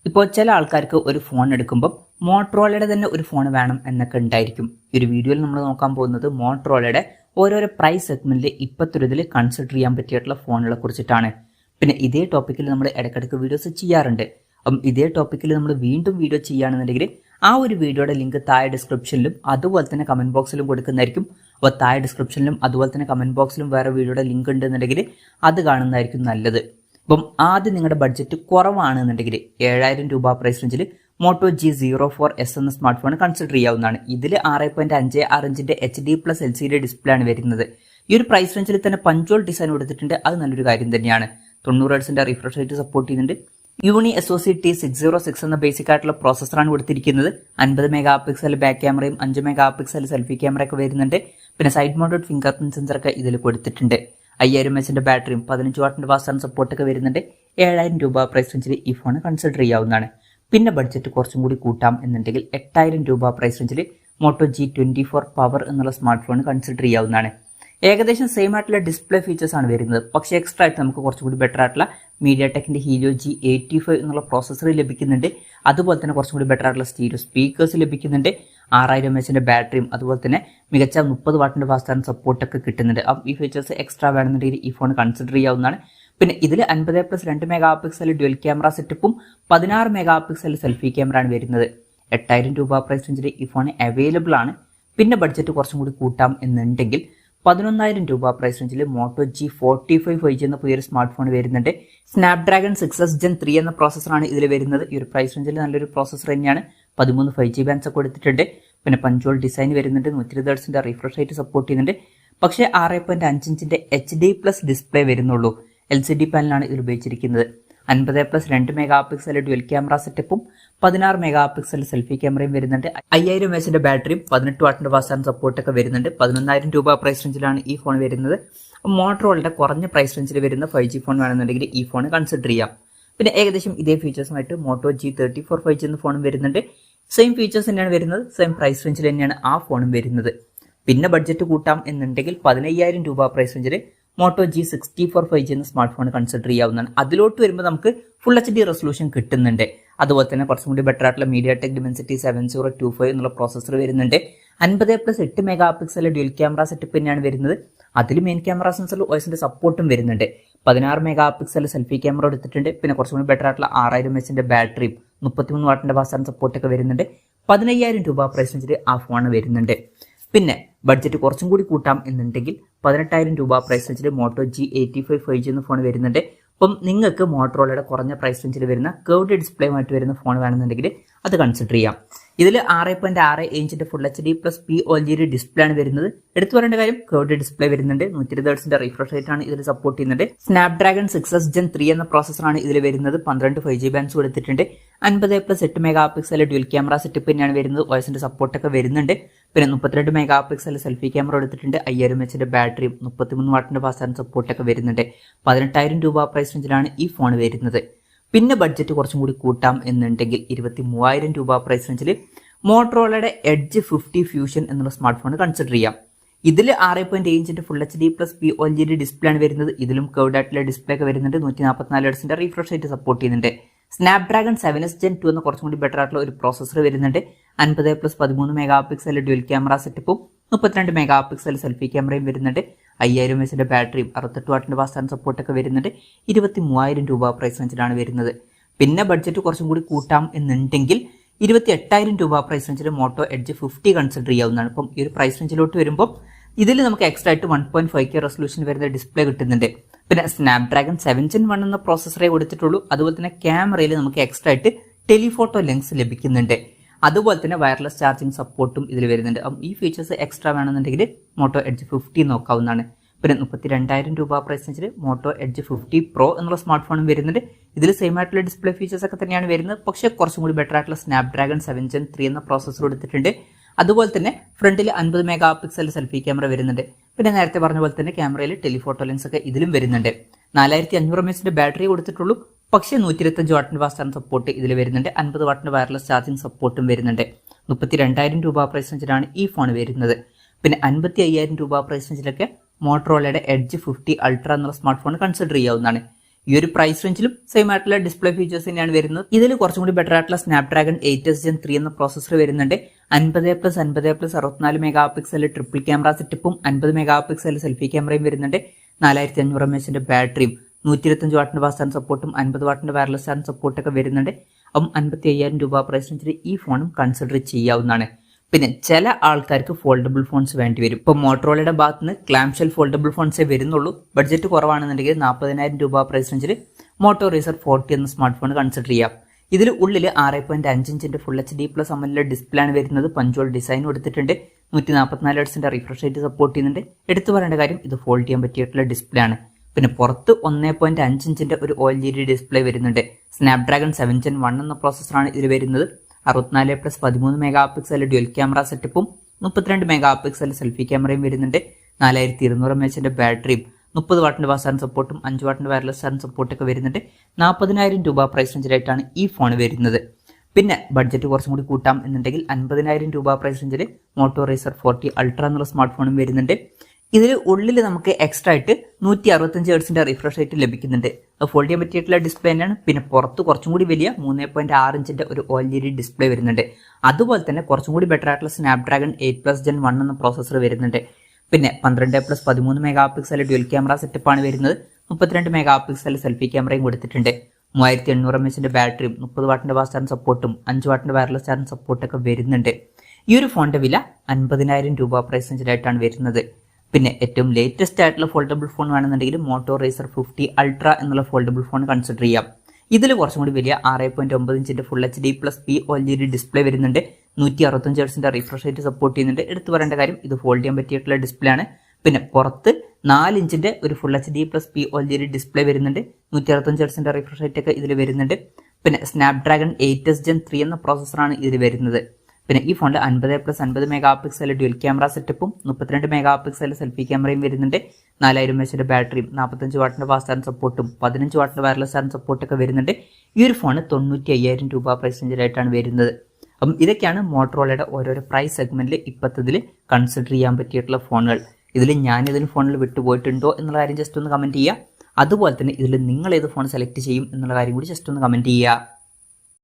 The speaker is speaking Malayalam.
ഇപ്പോൾ ചില ആൾക്കാർക്ക് ഒരു ഫോൺ എടുക്കുമ്പോൾ മോട്ടറോളയുടെ തന്നെ ഒരു ഫോൺ വേണം എന്നൊക്കെ ഉണ്ടായിരിക്കും. ഈ ഒരു വീഡിയോയിൽ നമ്മൾ നോക്കാൻ പോകുന്നത് മോട്ടറോളയുടെ ഓരോരോ പ്രൈസ് സെഗ്മെന്റിൽ ഇപ്പോഴത്തെ കൺസിഡർ ചെയ്യാൻ പറ്റിയിട്ടുള്ള ഫോണുകളെ കുറിച്ചിട്ടാണ്. പിന്നെ ഇതേ ടോപ്പിക്കിൽ നമ്മൾ ഇടയ്ക്കിടയ്ക്ക് വീഡിയോസ് ചെയ്യാറുണ്ട്. അപ്പം ഇതേ ടോപ്പിക്കിൽ നമ്മൾ വീണ്ടും വീഡിയോ ചെയ്യുകയാണെന്നുണ്ടെങ്കിൽ ആ ഒരു വീഡിയോയുടെ ലിങ്ക് താഴെ ഡിസ്ക്രിപ്ഷനിലും അതുപോലെ തന്നെ കമന്റ് ബോക്സിലും കൊടുക്കുന്നതായിരിക്കും. അപ്പോൾ താഴെ ഡിസ്ക്രിപ്ഷനിലും അതുപോലെ തന്നെ കമന്റ് ബോക്സിലും വേറെ വീഡിയോയുടെ ലിങ്ക് ഉണ്ടെന്നുണ്ടെങ്കിൽ അത് കാണുന്നതായിരിക്കും നല്ലത്. അപ്പം ആദ്യം നിങ്ങളുടെ ബഡ്ജറ്റ് കുറവാണെന്നുണ്ടെങ്കിൽ 7000 രൂപ പ്രൈസ് റേഞ്ചിൽ മോട്ടോ G04S എന്ന സ്മാർട്ട് ഫോൺ കൺസിഡർ ചെയ്യാവുന്നതാണ്. ഇതിൽ 6.56 ഇഞ്ചിന്റെ HD+ LCD ഡിസ്പ്ലേ ആണ് വരുന്നത്. ഈ ഒരു പ്രൈസ് റേഞ്ചിൽ തന്നെ പഞ്ചോൾ ഡിസൈൻ കൊടുത്തിട്ടുണ്ട്. അത് നല്ലൊരു കാര്യം തന്നെയാണ്. 90 ഹെർട്സിന്റെ റിഫ്രഷ് റേറ്റ് സപ്പോർട്ട് ചെയ്യുന്നുണ്ട്. യൂണി SoC T606 എന്ന ബേസിക് ആയിട്ടുള്ള പ്രോസസ്സറാണ് കൊടുത്തിരിക്കുന്നത്. 50 മെഗാ പിക്സൽ ബാക്ക് ക്യാമറയും 5 മെഗാ പിക്സൽ സെൽഫി ക്യാമറ ഒക്കെ വരുന്നുണ്ട്. പിന്നെ side mounted finger print sensor ഒക്കെ ഇതിൽ കൊടുത്തിട്ടുണ്ട്. 5000 mAh ബാറ്ററിയും 15 വാട്ടിന്റെ ഫാസ്റ്റ് ചാർജിംഗ് സപ്പോർട്ടൊക്കെ വരുന്നുണ്ട്. 7000 രൂപ പ്രൈസ് റേഞ്ചിൽ ഈ ഫോൺ കൺസിഡർ ചെയ്യാവുന്നതാണ്. പിന്നെ ബഡ്ജറ്റ് കുറച്ചും കൂടി കൂട്ടാം എന്നുണ്ടെങ്കിൽ 8000 രൂപ പ്രൈസ് റേഞ്ചിൽ മോട്ടോ G24 പവർ എന്നുള്ള സ്മാർട്ട് ഫോൺ കൺസിഡർ ചെയ്യാവുന്നതാണ്. ഏകദേശം സെയിം ആയിട്ടുള്ള ഡിസ്പ്ലേ ഫീച്ചേഴ്സ് ആണ് വരുന്നത്. പക്ഷേ എക്സ്ട്രാ ആയിട്ട് നമുക്ക് കുറച്ചുകൂടി ബെറ്റർ ആയിട്ടുള്ള മീഡിയാടെക്കിന്റെ ഹീലിയോ G85 എന്നുള്ള പ്രോസസ്സർ ലഭിക്കുന്നുണ്ട്. അതുപോലെ തന്നെ കുറച്ചും കൂടി ബെറ്റർ ആയിട്ടുള്ള സ്റ്റീരിയോ സ്പീക്കേഴ്സ് ലഭിക്കുന്നുണ്ട്. 6000 mAh ബാറ്ററിയും അതുപോലെ തന്നെ മികച്ച 30 വാട്ടിന്റെ ഫാസ്റ്റ് ചാർജിംഗ് സപ്പോർട്ടൊക്കെ കിട്ടുന്നുണ്ട്. അപ്പം ഈ ഫീച്ചേഴ്സ് എക്സ്ട്രാ വേണമെന്നുണ്ടെങ്കിൽ ഈ ഫോൺ കൺസിഡർ ചെയ്യാവുന്നതാണ്. പിന്നെ ഇതിൽ 50+2 മെഗാ പിക്സൽ ഡ്യുവൽ ക്യാമറ സെറ്റപ്പും 16 മെഗാ പിക്സൽ സെൽഫി ക്യാമറ ആണ് വരുന്നത്. 8000 രൂപ പ്രൈസ് റേഞ്ചിൽ ഈ ഫോൺ അവൈലബിൾ ആണ്. പിന്നെ ബഡ്ജറ്റ് കുറച്ചും കൂടി കൂട്ടാം എന്നുണ്ടെങ്കിൽ 11000 രൂപ പ്രൈസ് റേഞ്ചിൽ മോട്ടോ G45 5G എന്ന പുതിയൊരു സ്മാർട്ട് ഫോൺ വരുന്നുണ്ട്. സ്നാപ്ഡ്രാഗൺ 6s Gen 3 എന്ന പ്രോസസ്സറാണ് ഇതിൽ വരുന്നത്. ഈ ഒരു പ്രൈസ് റേഞ്ചിൽ നല്ലൊരു പ്രോസസ്സർ തന്നെയാണ്. 13 5G ബാൻഡ്സ് ഒക്കെ കൊടുത്തിട്ടുണ്ട്. പിന്നെ പഞ്ചോൾ ഡിസൈൻ വരുന്നുണ്ട്. 120 ഹെർട്സിന്റെ റിഫ്രഷ് റേറ്റ് സപ്പോർട്ട് ചെയ്യുന്നുണ്ട്. പക്ഷേ 6.5 ഇഞ്ചിന്റെ HD+ ഡിസ്പ്ലേ വരുന്നുള്ളൂ. LCD പാനലാണ് ഇതിൽ ഉപയോഗിച്ചിരിക്കുന്നത്. 50+2 മെഗാ പിക്സൽ ഡ്യുവൽ ക്യാമറ സെറ്റപ്പും 16 മെഗാ പിക്സൽ സെൽഫി ക്യാമറയും വരുന്നുണ്ട്. 5000 mAh ബാറ്ററിയും 18 വാട്ടിന്റെ ഫാസ്റ്റ് ചാർജിംഗ് സപ്പോർട്ടൊക്കെ വരുന്നുണ്ട്. 11000 രൂപ പ്രൈസ് റേഞ്ചിലാണ് ഈ ഫോൺ വരുന്നത്. മോട്ടറോളയുടെ കുറഞ്ഞ പ്രൈസ് റേഞ്ചിൽ വരുന്ന 5G ഫോൺ വേണമെന്നുണ്ടെങ്കിൽ ഈ ഫോൺ കൺസിഡർ ചെയ്യാം. പിന്നെ ഏകദേശം ഇതേ ഫീച്ചേഴ്സുമായിട്ട് മോട്ടോ G34 5G എന്ന ഫോണും വരുന്നുണ്ട്. സെയിം ഫീച്ചേഴ്സ് തന്നെയാണ് വരുന്നത്. സെയിം പ്രൈസ് റേഞ്ചിൽ തന്നെയാണ് ആ ഫോണും വരുന്നത്. പിന്നെ ബഡ്ജറ്റ് കൂട്ടാം എന്നുണ്ടെങ്കിൽ 15000 രൂപ പ്രൈസ് റേഞ്ചിൽ മോട്ടോ G64 5G എന്ന സ്മാർട്ട് ഫോൺ കൺസിഡർ ചെയ്യാവുന്നതാണ്. അതിലോട്ട് വരുമ്പോൾ നമുക്ക് ഫുൾ HD റെസൊല്യൂഷൻ കിട്ടുന്നുണ്ട്. അതുപോലെ തന്നെ കുറച്ചും കൂടി ബെറ്റർ ആയിട്ടുള്ള മീഡിയാടെക് Dimensity 7025 എന്നുള്ള പ്രോസസ്സർ വരുന്നുണ്ട്. 50+8 mega pixel dual camera setup തന്നെയാണ് വരുന്നത്. അതിൽ മെയിൻ ക്യാമറ സെൻസർ OISന്റെ സപ്പോർട്ടും വരുന്നുണ്ട്. 16 മെഗാ പിക്സൽ സെൽഫി ക്യാമറ എടുത്തിട്ടുണ്ട്. പിന്നെ കുറച്ചും കൂടി ബെറ്റർ ആയിട്ടുള്ള 6000 mAh ബാറ്ററിയും 33 വാട്ടിന്റെ ഫാസ്റ്റ് ചാർജിംഗ് സപ്പോർട്ടൊക്കെ വരുന്നുണ്ട്. 15000 രൂപ പ്രൈസ് റേഞ്ചിൽ ആ ഫോൺ വരുന്നുണ്ട്. പിന്നെ ബഡ്ജറ്റ് കുറച്ചും കൂടി കൂട്ടാം എന്നുണ്ടെങ്കിൽ 18000 രൂപ പ്രൈസ് റേഞ്ചിൽ മോട്ടോ G85 5G എന്ന ഫോൺ വരുന്നുണ്ട്. അപ്പം നിങ്ങൾക്ക് മോട്ടറോളയുടെ കുറഞ്ഞ പ്രൈസ് റേഞ്ചിൽ വരുന്ന കർവ്ഡ് ഡിസ്പ്ലേയുമായിട്ട് വരുന്ന ഫോൺ വേണമെന്നുണ്ടെങ്കിൽ അത് കൺസിഡർ ചെയ്യാം. ഇതിൽ 6.6 ഇഞ്ചിന്റെ ഫുൾ HD+ POLED ഡിസ്പ്ലേ ആണ് വരുന്നത്. എടുത്തു പറയേണ്ട കാര്യം കർവ്ഡ് ഡിസ്പ്ലേ വരുന്നുണ്ട്. 120 ഹെർട്സിന്റെ റിഫ്രഷ് റേറ്റ് ആണ് ഇതിൽ സപ്പോർട്ട് ചെയ്യുന്നുണ്ട്. സ്നാപ്ഡ്രാഗൺ 6s Gen 3 എന്ന പ്രോസസ്സറാണ് ഇതിൽ വരുന്നത്. 12 5G ബാൻഡ്സ് കൊടുത്തിട്ടുണ്ട്. 50+8 mega pixel dual camera setup തന്നെയാണ് വരുന്നത്. OISന്റെ സപ്പോർട്ടൊക്കെ വരുന്നുണ്ട്. പിന്നെ 32 മെഗാ പിക്സൽ സെൽഫി ക്യാമറ എടുത്തിട്ടുണ്ട്. 5000 mAh ബാറ്ററിയും 33 വാട്ടിന്റെ ഫാസ്റ്റ് ചാർജിംഗ് സപ്പോർട്ടൊക്കെ വരുന്നുണ്ട്. 18000 രൂപ പ്രൈസ് റേഞ്ചിലാണ് ഈ ഫോൺ വരുന്നത്. പിന്നെ ബഡ്ജറ്റ് കുറച്ചും കൂടി കൂട്ടാം എന്നുണ്ടെങ്കിൽ 23000 രൂപ പ്രൈസ് റേഞ്ചിൽ മോട്ടറോളയുടെ Edge 50 ഫ്യൂഷൻ എന്നുള്ള സ്മാർട്ട് ഫോൺ കൺസിഡർ ചെയ്യാം. ഇതിൽ 6.7 ഇഞ്ചിന്റെ ഫുൾ HD+ POLED ഡിസ്പ്ലേ ആണ് വരുന്നത്. ഇതിലും കർവ്ഡ് ആയിട്ടുള്ള ഡിസ്പ്ലേ ഒക്കെ വരുന്നുണ്ട്. 144 ഹെർട്സിന്റെ റിഫ്രഷ് റേറ്റ് സപ്പോർട്ട് ചെയ്യുന്നുണ്ട്. സ്നാപ്ഡ്രാഗൺ 7s Gen 2 എന്ന കുറച്ചും കൂടി ബെറ്റർ ആയിട്ടുള്ള ഒരു പ്രോസസ്സർ വരുന്നുണ്ട്. 50+13 മെഗാ പിക്സൽ ഡ്യുവൽ ക്യാമറ സെറ്റപ്പും 32 മെഗാ പിക്സൽ സെൽഫി ക്യാമറയും വരുന്നുണ്ട്. 5000 mAh ബാറ്ററിയും 68 വാട്ടിന്റെ ഫാസ്റ്റ് ചാർജിംഗ് സപ്പോർട്ടൊക്കെ വരുന്നുണ്ട്. 23000 രൂപ പ്രൈസ് റേഞ്ചിലാണ് വരുന്നത്. പിന്നെ ബഡ്ജറ്റ് കുറച്ചും കൂടി കൂട്ടാം എന്നുണ്ടെങ്കിൽ 28000 രൂപ പ്രൈസ് റേഞ്ചിൽ മോട്ടോ Edge 50 കൺസിഡർ ചെയ്യാവുന്നതാണ്. അപ്പം ഈ ഒരു പ്രൈസ് റേഞ്ചിലോട്ട് വരുമ്പോൾ ഇതിൽ നമുക്ക് എക്സ്ട്രാ ആയിട്ട് 1.5K റെസൊല്യൂഷൻ വരുന്ന ഡിസ്പ്ലേ കിട്ടുന്നുണ്ട്. പിന്നെ സ്നാപ്ഡ്രാഗൺ 7 Gen 1 എന്ന പ്രോസസ്സറേ കൊടുത്തിട്ടുള്ളൂ. അതുപോലെ തന്നെ ക്യാമറയിൽ നമുക്ക് എക്സ്ട്രാ ആയിട്ട് ടെലിഫോട്ടോ ലെൻസ് ലഭിക്കുന്നുണ്ട്. അതുപോലെ തന്നെ വയർലെസ് ചാർജിംഗ് സപ്പോർട്ടും ഇതിൽ വരുന്നുണ്ട്. അപ്പം ഈ ഫീച്ചേഴ്സ് എക്സ്ട്രാ വേണമെന്നുണ്ടെങ്കിൽ മോട്ടോ Edge 50 നോക്കാവുന്നതാണ്. പിന്നെ 32000 രൂപ പ്രൈസ് റേഞ്ചിൽ മോട്ടോ Edge 50 Pro എന്നുള്ള സ്മാർട്ട് ഫോണും വരുന്നുണ്ട്. ഇതിൽ സെയിം ആയിട്ടുള്ള ഡിസ്പ്ലേ ഫീച്ചേഴ്സ് ഒക്കെ തന്നെയാണ് വരുന്നത്. പക്ഷേ കുറച്ചും കൂടി ബെറ്റർ ആയിട്ടുള്ള സ്നാപ്ഡ്രാഗൺ 7 Gen 3 എന്ന പ്രോസസ്സർ എടുത്തിട്ടുണ്ട്. അതുപോലെ തന്നെ ഫ്രണ്ടിൽ 50 മെഗാ പിക്സൽ സെൽഫി ക്യാമറ വരുന്നുണ്ട്. പിന്നെ നേരത്തെ പറഞ്ഞ പോലെ തന്നെ ക്യാമറയിൽ ടെലിഫോട്ടോ ലെൻസ് ഒക്കെ ഇതിലും വരുന്നുണ്ട്. 4500 mAh ബാറ്ററി കൊടുത്തിട്ടുള്ളൂ. പക്ഷേ 125 വാട്ടിന്റെ ഫാസ്റ്റ് ചാർജിംഗ് സപ്പോർട്ട് ഇതിൽ വരുന്നുണ്ട്. 50 വാട്ടിന്റെ വയർലെസ് ചാർജിംഗ് സപ്പോർട്ടും വരുന്നുണ്ട്. 32000 രൂപ പ്രൈസ് റേഞ്ചിലാണ് ഈ ഫോൺ വരുന്നത്. പിന്നെ 55000 രൂപ പ്രൈസ് റേഞ്ചിലൊക്കെ മോട്ടറോളയുടെ Edge 50 Ultra എന്നുള്ള സ്മാർട്ട് ഫോൺ കൺസിഡർ ചെയ്യാവുന്നതാണ്. ഈ ഒരു പ്രൈസ് റേഞ്ചിലും സെയിം ആയിട്ടുള്ള ഡിസ്പ്ലേ ഫീച്ചേഴ്സ് തന്നെയാണ് വരുന്നത്. ഇതിൽ കുറച്ചും കൂടി ബെറ്റർ ആയിട്ടുള്ള സ്നാപ്ഡ്രാഗൺ 8s Gen 3 എന്ന പ്രോസസർ വരുന്നുണ്ട്. 50+50+ 64 മെഗാ പിക്സൽ ട്രിപ്പിൾ ക്യാമറ സെറ്റപ്പും 50 മെഗാ പിക്സൽ സെൽഫി ക്യാമറയും വരുന്നുണ്ട്. 4500 mAh ബാറ്ററിയും 125 വാട്ടിന്റെ ഫാസ്റ്റ് ചാർജ് സപ്പോർട്ടും 50 വാട്ടിന്റെ വയർലെസ് ചാർജ് സപ്പോർട്ടൊക്കെ വരുന്നുണ്ട്. അപ്പം 55,000 രൂപ പ്രൈസ് റേഞ്ചിൽ ഈ ഫോണും കൺസിഡർ ചെയ്യാവുന്നതാണ്. പിന്നെ ചില ആൾക്കാർക്ക് ഫോൾഡബിൾ ഫോൺസ് വേണ്ടി വരും. ഇപ്പോൾ മോട്ടറോളയുടെ ഭാഗത്ത് നിന്ന് ക്ലാംഷെൽ ഫോൾഡബിൾ ഫോൺസേ വരുന്നുള്ളൂ. ബഡ്ജറ്റ് കുറവാണെന്നുണ്ടെങ്കിൽ 40,000 രൂപ പ്രൈസ് റേഞ്ചിൽ മോട്ടോ റേസർ 40 എന്ന സ്മാർട്ട് ഫോൺ കൺസിഡർ ചെയ്യാം. ഇതിൽ ഉള്ളിൽ 6.5 ഇഞ്ചിന്റെ ഫുൾ HD+ AMOLED ഡിസ്പ്ലേ ആണ് വരുന്നത്. പഞ്ച്വൽ ഡിസൈൻ കൊടുത്തിട്ടുണ്ട്. 144 Hz റിഫ്രഷ് റേറ്റ് സപ്പോർട്ട് ചെയ്യുന്നുണ്ട്. എടുത്തു പറയേണ്ട കാര്യം ഇത് ഫോൾഡ് ചെയ്യാൻ പറ്റിയിട്ടുള്ള ഡിസ്പ്ലേ ആണ്. പിന്നെ പുറത്ത് 1.5 ഇഞ്ചിന്റെ ഒരു OLED ഡിസ്പ്ലേ വരുന്നുണ്ട്. സ്നാപ്ഡ്രാഗൺ 7 Gen 1 എന്ന പ്രോസസ്സറാണ് ഇതിൽ വരുന്നത്. 64+13 മെഗാ പിക്സൽ ഡ്യുവൽ ക്യാമറ സെറ്റപ്പും 32 മെഗാ പിക്സൽ സെൽഫി ക്യാമറയും വരുന്നുണ്ട്. 4200 mAh ബാറ്ററിയും 30 വാട്ടിന്റെ ഫാസ്റ്റ് ചാർജ് സപ്പോർട്ടും 5 വാട്ടിന്റെ വയർലെസ് ചാർജ് സപ്പോർട്ടൊക്കെ വരുന്നുണ്ട്. 40,000 രൂപ പ്രൈസ് റേഞ്ചിലായിട്ടാണ് ഈ ഫോൺ വരുന്നത്. പിന്നെ ബഡ്ജറ്റ് കുറച്ചും കൂടി കൂട്ടാം എന്നുണ്ടെങ്കിൽ 50,000 രൂപ പ്രൈസ് റേഞ്ചിൽ മോട്ടോ റേസർ 40 അൾട്ര എന്നുള്ള സ്മാർട്ട് ഫോണും വരുന്നുണ്ട്. ഇതിൽ ഉള്ളിൽ നമുക്ക് എക്സ്ട്രാ ആയിട്ട് 165 Hz റിഫ്രഷ് റേറ്റ് ലഭിക്കുന്നുണ്ട്. ഫോൾഡ് ചെയ്യാൻ പറ്റിയിട്ടുള്ള ഡിസ്പ്ലേ തന്നെയാണ്. പിന്നെ പുറത്ത് കുറച്ചും കൂടി വലിയ 3.6 ഇഞ്ചിന്റെ ഒരു OLED ഡിസ്പ്ലേ വരുന്നുണ്ട്. അതുപോലെ തന്നെ കുറച്ചും കൂടി ബെറ്റർ ആയിട്ടുള്ള സ്നാപ്ഡ്രാഗൺ 8+ Gen 1 എന്ന പ്രോസസർ വരുന്നുണ്ട്. പിന്നെ 12+13 മെഗാ പിക്സൽ ഡ്യുവൽ ക്യാമറ സെറ്റപ്പാണ് വരുന്നത്. 32 മെഗാ പിക്സൽ സെൽഫി ക്യാമറയും കൊടുത്തിട്ടുണ്ട്. 3800 mAh ബാറ്ററിയും 30 വാട്ടിന്റെ ഫാസ്റ്റ് ചാർജ് സപ്പോർട്ടും 5 വാട്ടിന്റെ വയർലെസ് ചാർജ് സപ്പോർട്ടൊക്കെ വരുന്നുണ്ട്. ഈ ഒരു ഫോണിന്റെ വില 50,000 രൂപ പ്രൈസ് റേഞ്ചിലായിട്ടാണ് വരുന്നത്. പിന്നെ ഏറ്റവും ലേറ്റസ്റ്റ് ആയിട്ടുള്ള ഫോൾഡബിൾ ഫോൺ വേണമെന്നുണ്ടെങ്കിൽ മോട്ടോ റേസർ 50 അൾട്ര എന്നുള്ള ഫോൾഡബിൾ ഫോൺ കൺസിഡർ ചെയ്യാം. ഇതിൽ കുറച്ചും കൂടി വലിയ 6.9 ഇഞ്ചിന്റെ ഫുൾ HD+P OLED ഡിസ്പ്ലേ വരുന്നുണ്ട്. 165 Hz റിഫ്രഷ് റേറ്റ് സപ്പോർട്ട് ചെയ്യുന്നുണ്ട്. എടുത്തു പറയേണ്ട കാര്യം ഇത് ഫോൾഡ് ചെയ്യാൻ പറ്റിയിട്ടുള്ള ഡിസ്പ്ലേ ആണ്. പിന്നെ പുറത്ത് 4 ഇഞ്ചിന്റെ ഒരു ഫുൾ HD+P OLED ഡിസ്പ്ലേ വരുന്നുണ്ട്. 165 Hz റിഫ്രഷ് റേറ്റ് ഒക്കെ ഇതിൽ വരുന്നുണ്ട്. പിന്നെ സ്നാപ്ഡ്രാഗൺ 8s Gen 3 എന്ന പ്രോസസ്സറാണ് ഇതിൽ വരുന്നത്. പിന്നെ ഈ ഫോണിൽ 50+50 മെഗാ പിക്സൽ ഡ്യുവൽ ക്യാമറ സെറ്റപ്പും 32 മെഗാ പിക്സൽ സെൽഫി ക്യാമറയും വരുന്നുണ്ട്. 4000 mAh ബാറ്ററിയും 45 വാട്ടിന്റെ ഫാസ്റ്റ് ചാർജ് സപ്പോർട്ടും 15 വാട്ടിന്റെ വയർലെസ് ചാർജ് സപ്പോർട്ടൊക്കെ വരുന്നുണ്ട്. ഈ ഒരു ഫോൺ 95,000 രൂപ പ്രൈസ് റേഞ്ചിലായിട്ടാണ് വരുന്നത്. അപ്പം ഇതൊക്കെയാണ് മോട്ടറോളയുടെ ഓരോരോ പ്രൈസ് സെഗ്മെന്റിൽ ഇപ്പത്തതിൽ കൺസിഡർ ചെയ്യാൻ പറ്റിയിട്ടുള്ള ഫോണുകൾ. ഇതിൽ ഞാൻ ഇതിന് ഫോണിൽ വിട്ടുപോയിട്ടുണ്ടോ എന്നുള്ള കാര്യം ജസ്റ്റ് ഒന്ന് കമന്റ് ചെയ്യുക. അതുപോലെ തന്നെ ഇതിൽ നിങ്ങൾ ഏത് ഫോൺ സെലക്ട് ചെയ്യും എന്നുള്ള കാര്യം കൂടി ജസ്റ്റ് ഒന്ന് കമന്റ് ചെയ്യുക.